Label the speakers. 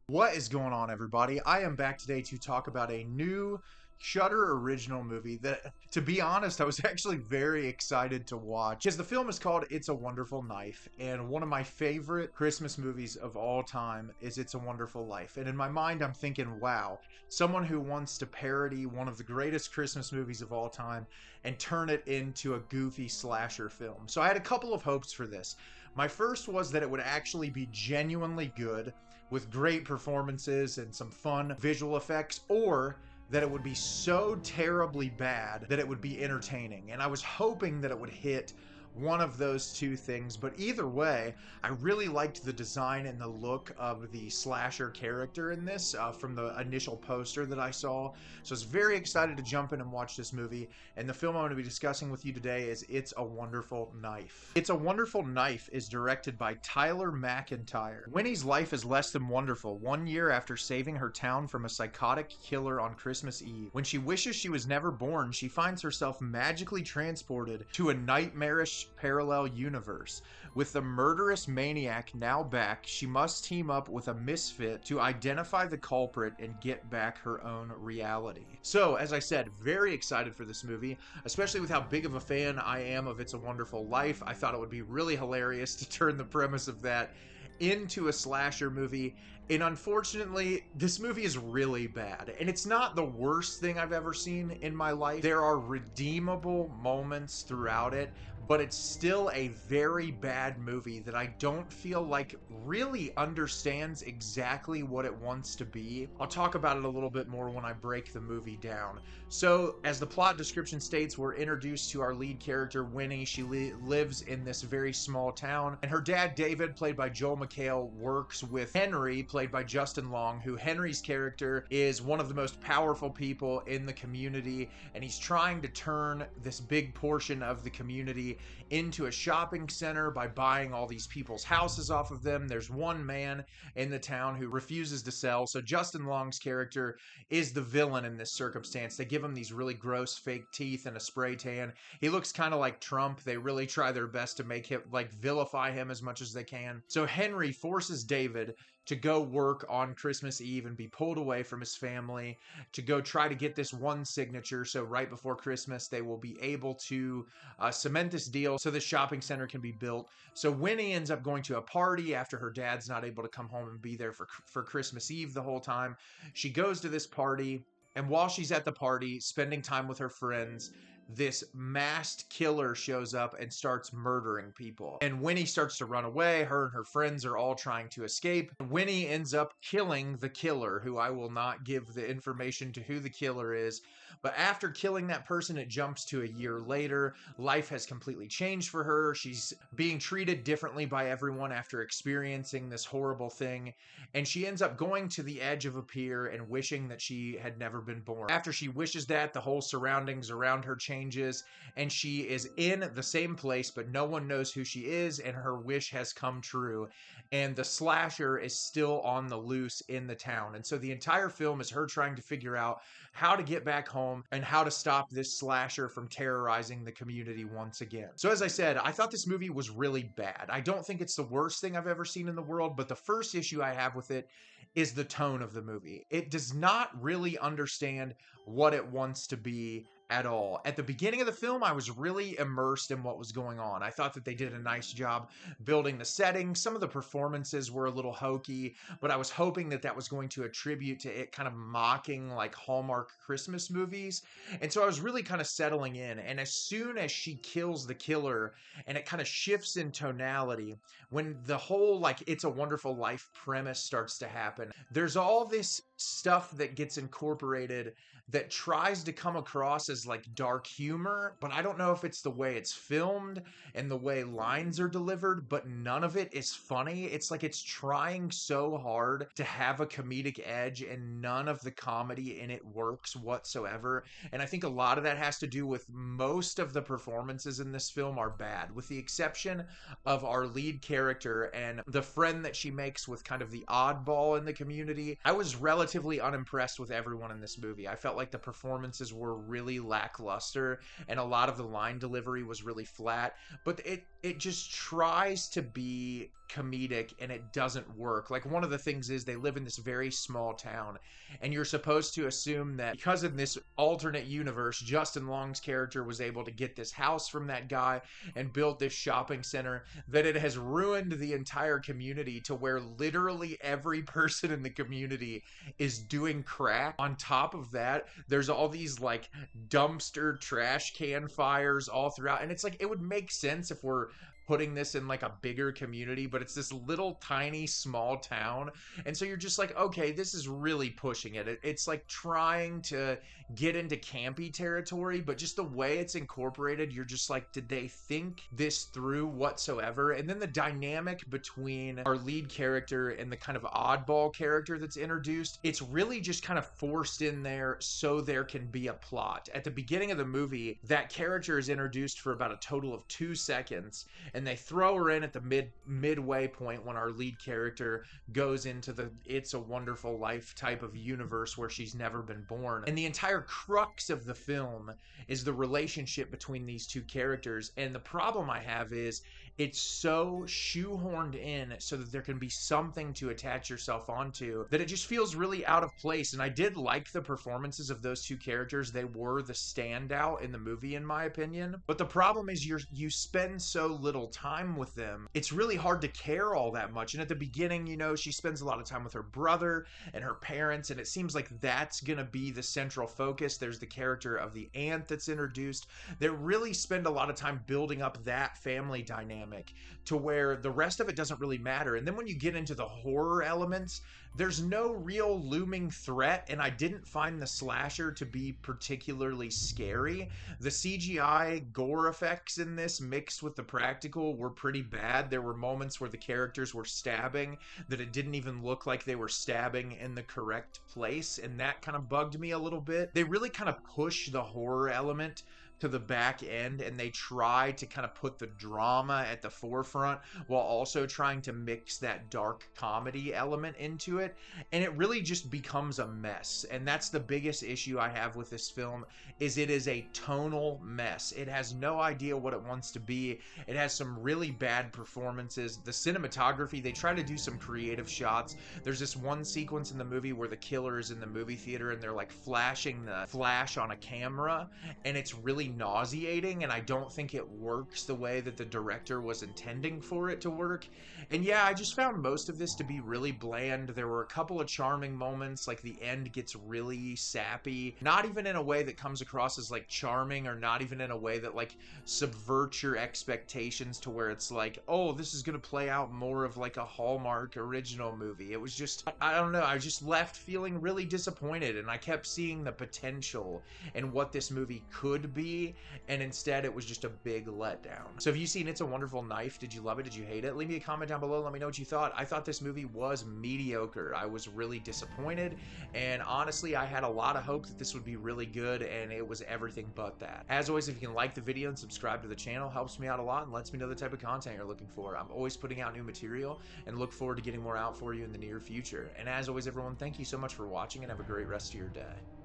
Speaker 1: What is going on, everybody? I am back today to talk about a new Shudder original movie that, to be honest, I was actually very excited to watch because the film is called It's a Wonderful Knife, and one of my favorite Christmas movies of all time is It's a Wonderful Life. And in my mind, I'm thinking, wow, someone who wants to parody one of the greatest Christmas movies of all time and turn it into a goofy slasher film. So I had a couple of hopes for this. My first was that it would actually be genuinely good with great performances and some fun visual effects, or that it would be so terribly bad that it would be entertaining. And I was hoping that it would hit one of those two things, but either way, I really liked the design and the look of the slasher character in this from the initial poster that I saw. So I was very excited to jump in and watch this movie, and the film I'm going to be discussing with you today is It's a Wonderful Knife. It's a Wonderful Knife is directed by Tyler MacIntyre. Winnie's life is less than wonderful 1 year after saving her town from a psychotic killer on Christmas Eve. When she wishes she was never born, she finds herself magically transported to a nightmarish parallel universe. With the murderous maniac now back, she must team up with a misfit to identify the culprit and get back her own reality. So, as I said, very excited for this movie, especially with how big of a fan I am of It's a Wonderful Life. I thought it would be really hilarious to turn the premise of that into a slasher movie, and unfortunately this movie is really bad, and it's not the worst thing I've ever seen in my life. There are redeemable moments throughout it, but it's still a very bad movie that I don't feel like really understands exactly what it wants to be. I'll talk about it a little bit more when I break the movie down. So, as the plot description states, we're introduced to our lead character, Winnie. She lives in this very small town, and her dad, David, played by McHale, works with Henry, played by Justin Long, who Henry's character is one of the most powerful people in the community, and he's trying to turn this big portion of the community into a shopping center by buying all these people's houses off of them. There's one man in the town who refuses to sell, so Justin Long's character is the villain in this circumstance. They give him these really gross fake teeth and a spray tan. He looks kind of like Trump. They really try their best to make him, like, vilify him as much as they can. So Henry forces David to go work on Christmas Eve and be pulled away from his family to go try to get this one signature, so right before Christmas they will be able to cement this deal so the shopping center can be built. So Winnie ends up going to a party after her dad's not able to come home and be there for Christmas Eve the whole time. She goes to this party, and while she's at the party spending time with her friends, this masked killer shows up and starts murdering people. And Winnie starts to run away. Her and her friends are all trying to escape. Winnie ends up killing the killer, who I will not give the information to who the killer is. But after killing that person, it jumps to a year later. Life has completely changed for her. She's being treated differently by everyone after experiencing this horrible thing. And she ends up going to the edge of a pier and wishing that she had never been born. After she wishes that, the whole surroundings around her changes, and she is in the same place, but no one knows who she is, and her wish has come true. And the slasher is still on the loose in the town. And so the entire film is her trying to figure out how to get back home and how to stop this slasher from terrorizing the community once again. So as I said, I thought this movie was really bad. I don't think it's the worst thing I've ever seen in the world, but the first issue I have with it is the tone of the movie. It does not really understand what it wants to be at all. At the beginning of the film, I was really immersed in what was going on. I thought that they did a nice job building the setting. Some of the performances were a little hokey, but I was hoping that that was going to attribute to it kind of mocking like Hallmark Christmas movies. And so I was really kind of settling in. And as soon as she kills the killer and it kind of shifts in tonality, when the whole like It's a Wonderful Life premise starts to happen, there's all this stuff that gets incorporated that tries to come across as like dark humor, but I don't know if it's the way it's filmed and the way lines are delivered, but none of it is funny. It's like it's trying so hard to have a comedic edge, and none of the comedy in it works whatsoever. And I think a lot of that has to do with most of the performances in this film are bad, with the exception of our lead character and the friend that she makes with kind of the oddball in the community. I was relatively unimpressed with everyone in this movie. I felt like the performances were really lackluster and a lot of the line delivery was really flat, but it just tries to be comedic and it doesn't work. Like, one of the things is they live in this very small town, and you're supposed to assume that because in this alternate universe, Justin Long's character was able to get this house from that guy and built this shopping center, that it has ruined the entire community to where literally every person in the community is doing crack. On top of that, there's all these like dumpster trash can fires all throughout, and it's like, it would make sense if we're putting this in like a bigger community, but it's this little tiny small town, and so you're just like, okay, this is really pushing it. It's like trying to get into campy territory, but just the way it's incorporated, you're just like, did they think this through whatsoever? And then the dynamic between our lead character and the kind of oddball character that's introduced, it's really just kind of forced in there so there can be a plot. At the beginning of the movie, that character is introduced for about a total of 2 seconds, and they throw her in at the midway point when our lead character goes into the It's a Wonderful Life type of universe where she's never been born. And the entire crux of the film is the relationship between these two characters. And the problem I have is it's so shoehorned in so that there can be something to attach yourself onto that it just feels really out of place. And I did like the performances of those two characters. They were the standout in the movie, in my opinion. But the problem is you spend so little time with them. It's really hard to care all that much. And at the beginning, you know, she spends a lot of time with her brother and her parents, and it seems like that's gonna be the central focus. There's the character of the aunt that's introduced. They really spend a lot of time building up that family dynamic to where the rest of it doesn't really matter. And then when you get into the horror elements, there's no real looming threat, and I didn't find the slasher to be particularly scary. The CGI gore effects in this mixed with the practical were pretty bad. There were moments where the characters were stabbing that it didn't even look like they were stabbing in the correct place, and that kind of bugged me a little bit. They really kind of push the horror element to the back end, and they try to kind of put the drama at the forefront while also trying to mix that dark comedy element into it, and it really just becomes a mess. And that's the biggest issue I have with this film, is it is a tonal mess. It has no idea what it wants to be. It has some really bad performances. The cinematography, they try to do some creative shots. There's this one sequence in the movie where the killer is in the movie theater and they're like flashing the flash on a camera, and it's really nauseating, and I don't think it works the way that the director was intending for it to work. And yeah, I just found most of this to be really bland. There were a couple of charming moments, like the end gets really sappy, not even in a way that comes across as like charming, or not even in a way that like subverts your expectations to where it's like, oh, this is gonna play out more of like a Hallmark original movie. It was just, I don't know, I just left feeling really disappointed, and I kept seeing the potential and what this movie could be, and instead it was just a big letdown. So have you seen It's a Wonderful Knife? Did you love it? Did you hate it? Leave me a comment down below. Let me know what you thought. I thought this movie was mediocre. I was really disappointed, and honestly, I had a lot of hope that this would be really good, and it was everything but that. As always, if you can like the video and subscribe to the channel, helps me out a lot and lets me know the type of content you're looking for. I'm always putting out new material and look forward to getting more out for you in the near future. And as always, everyone, thank you so much for watching, and have a great rest of your day.